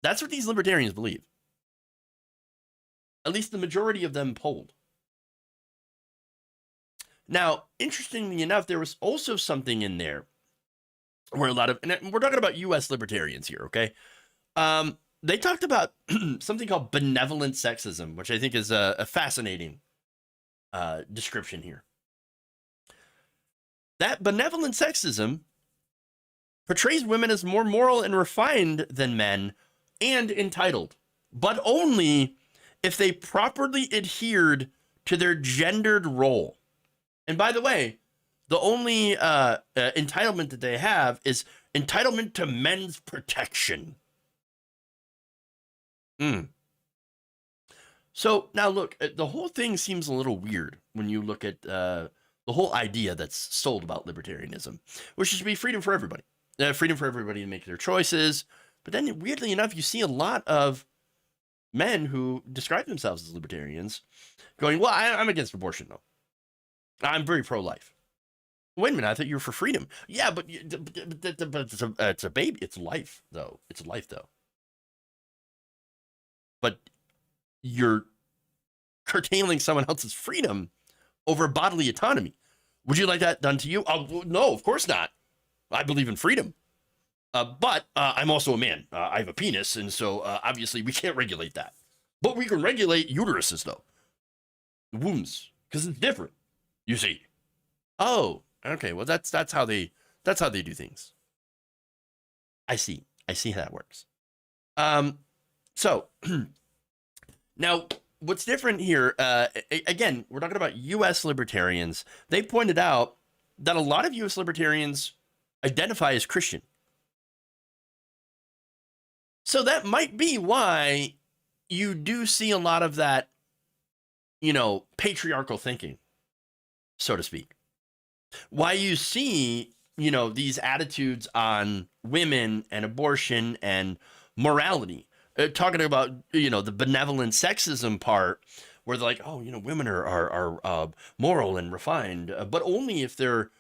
That's what these libertarians believe. At least the majority of them polled. Now, interestingly enough, there was also something in there where a lot of, and we're talking about U.S. libertarians here, okay? They talked about something called benevolent sexism, which I think is a fascinating description here. That benevolent sexism portrays women as more moral and refined than men and entitled, but only if they properly adhered to their gendered role. And by the way, the only entitlement that they have is entitlement to men's protection. So now look, the whole thing seems a little weird when you look at the whole idea that's sold about libertarianism, which is to be freedom for everybody. freedom for everybody to make their choices. But then, weirdly enough, you see a lot of men who describe themselves as libertarians going, well, I'm against abortion, though. I'm very pro-life. Wait a minute, I thought you were for freedom. Yeah, but it's a baby. It's life, though. It's life, though. But you're curtailing someone else's freedom over bodily autonomy. Would you like that done to you? No, of course not. I believe in freedom. But I'm also a man. I have a penis, and so obviously we can't regulate that. But we can regulate uteruses, though. Wombs, because it's different. You see. Oh, okay. Well, that's how they do things. I see how that works. So now what's different here? Again, we're talking about U.S. libertarians. They pointed out that a lot of U.S. libertarians identify as Christian. So that might be why you do see a lot of that, patriarchal thinking, so to speak. Why you see, these attitudes on women and abortion and morality, talking about, the benevolent sexism part, where they're like, oh, women are moral and refined, but only if they're,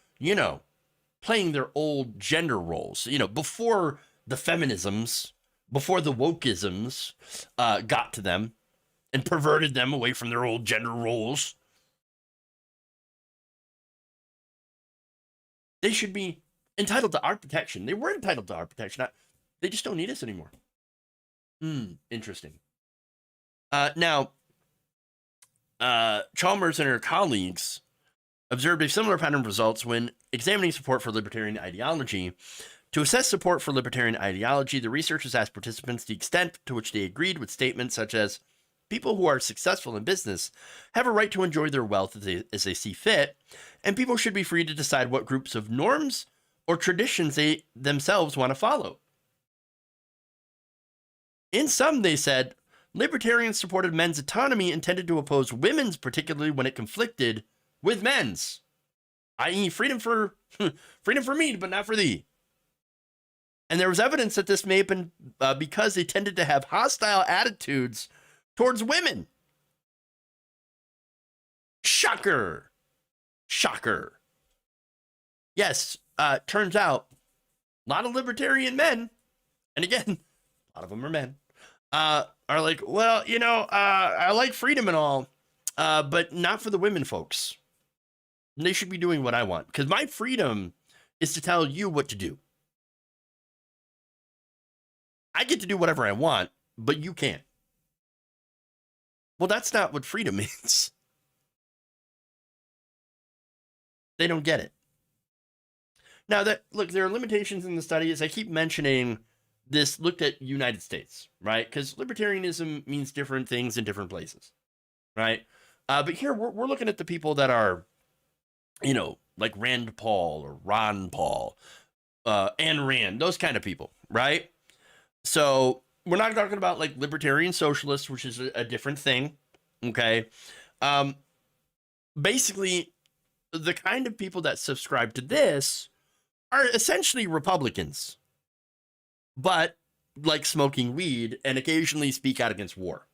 playing their old gender roles, before the feminisms, before the wokeisms got to them and perverted them away from their old gender roles. They should be entitled to our protection. They were entitled to our protection. They just don't need us anymore. Interesting. Now, Chalmers and her colleagues observed a similar pattern of results when examining support for libertarian ideology. To assess support for libertarian ideology, the researchers asked participants the extent to which they agreed with statements such as, people who are successful in business have a right to enjoy their wealth as they see fit, and people should be free to decide what groups of norms or traditions they themselves want to follow. In some, they said, libertarians supported men's autonomy and tended to oppose women's, particularly when it conflicted with men's, i.e. freedom for me, but not for thee. And there was evidence that this may have been because they tended to have hostile attitudes towards women. Shocker. Yes, turns out a lot of libertarian men, and again, a lot of them are men, are like, well, I like freedom and all, but not for the women folks. They should be doing what I want, because my freedom is to tell you what to do. I get to do whatever I want, but you can't. Well, that's not what freedom means. They don't get it. Now, there are limitations in the study. As I keep mentioning, this looked at United States, right? Because libertarianism means different things in different places, right? But here, we're looking at the people that are, like Rand Paul or Ron Paul, Ayn Rand, those kind of people, right? So we're not talking about like libertarian socialists, which is a different thing. Okay. Basically, the kind of people that subscribe to this are essentially Republicans, but like smoking weed and occasionally speak out against war.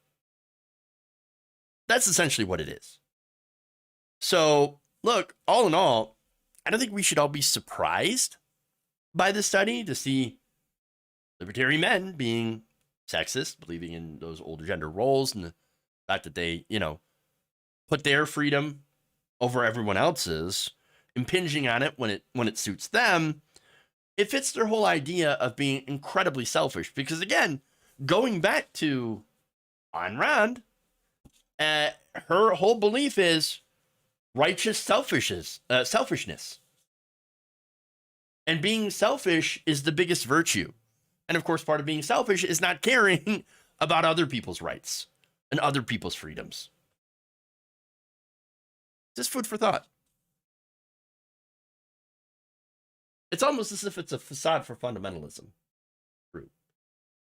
That's essentially what it is. So look, all in all, I don't think we should all be surprised by this study to see libertarian men being sexist, believing in those older gender roles, and the fact that they, put their freedom over everyone else's, impinging on it when it suits them. It fits their whole idea of being incredibly selfish. Because again, going back to Ayn Rand, her whole belief is righteous selfishness. And being selfish is the biggest virtue. And of course, part of being selfish is not caring about other people's rights and other people's freedoms. Just food for thought. It's almost as if it's a facade for fundamentalism. Group.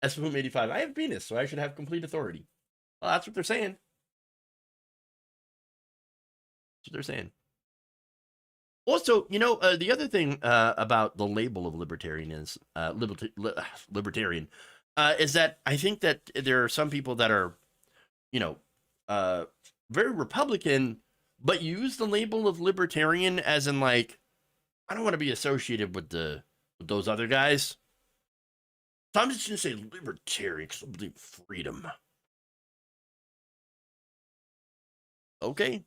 SFM85, I have a penis, so I should have complete authority. Well, that's what they're saying. That's what they're saying. Also, you know, the other thing about the label of libertarian is libertarian is that I think that there are some people that are, you know, very Republican, but use the label of libertarian as in like, I don't want to be associated with those other guys. So I'm just gonna say libertarian because I believe in freedom. Okay.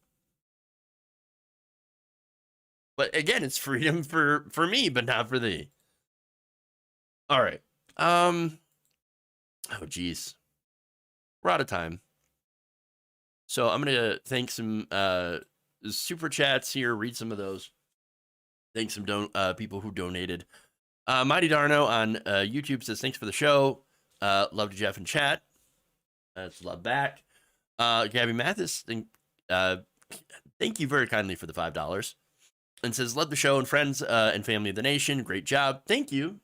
But again, it's freedom for me, but not for thee. All right. Oh geez. We're out of time. So I'm gonna thank some super chats here, read some of those. Thanks some people who donated. Mighty Darno on YouTube says, thanks for the show. Love to Jeff in chat. That's love back. Gabby Mathis, thank you very kindly for the $5. And says, love the show and friends and family of the nation. Great job. Thank you.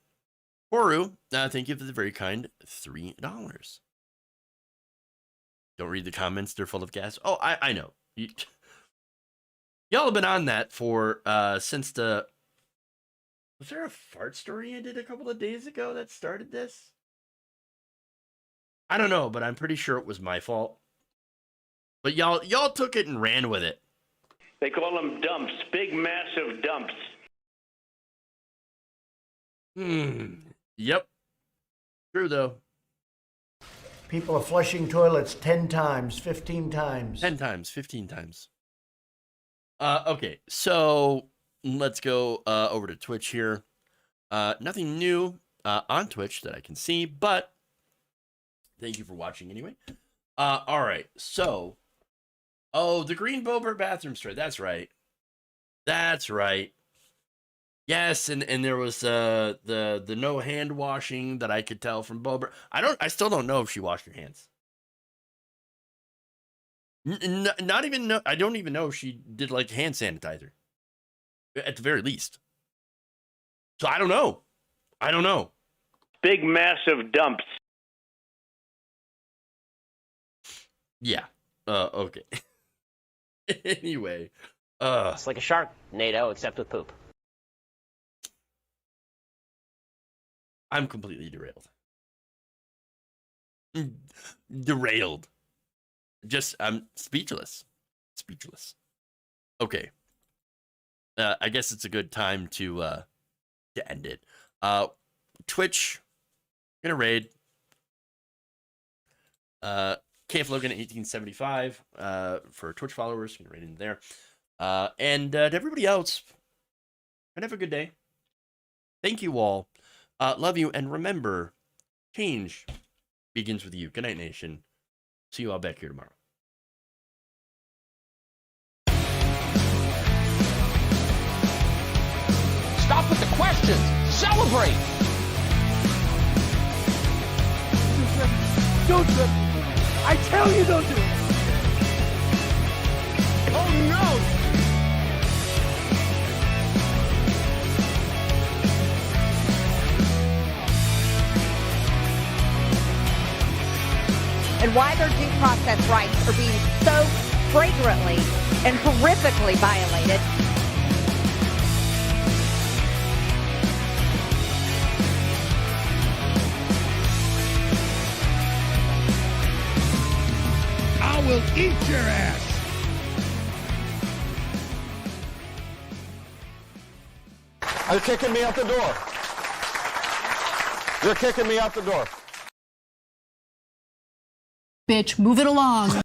Horu, thank you for the very kind $3. Don't read the comments. They're full of gas. Oh, I know. Y'all have been on that for since the... Was there a fart story I did a couple of days ago that started this? I don't know, but I'm pretty sure it was my fault. But y'all took it and ran with it. They call them dumps, big, massive dumps. Yep. True, though. People are flushing toilets 10 times, 15 times. 10 times, 15 times. Okay, so let's go over to Twitch here. Nothing new on Twitch that I can see, but thank you for watching anyway. All right, so... Oh, the Green Bober bathroom story. That's right. That's right. Yes, and there was the no hand washing that I could tell from Bober. I still don't know if she washed her hands. Not even know. I don't even know if she did like hand sanitizer. At the very least. So I don't know. I don't know. Big, massive dumps. Yeah. Okay. Anyway, it's like a Sharknado except with poop. I'm completely derailed. Derailed. Just I'm speechless. Speechless. Okay. I guess it's a good time to end it. Twitch, gonna raid. KF Logan 1875 for Twitch followers. You can raid in there. And to everybody else, have a good day. Thank you all. Love you. And remember, change begins with you. Good night, nation. See you all back here tomorrow. Stop with the questions. Celebrate. Don't do it. I tell you don't do it. Oh no! And why their due process rights are being so flagrantly and horrifically violated. I will eat your ass. You're kicking me out the door. You're kicking me out the door. Bitch, move it along.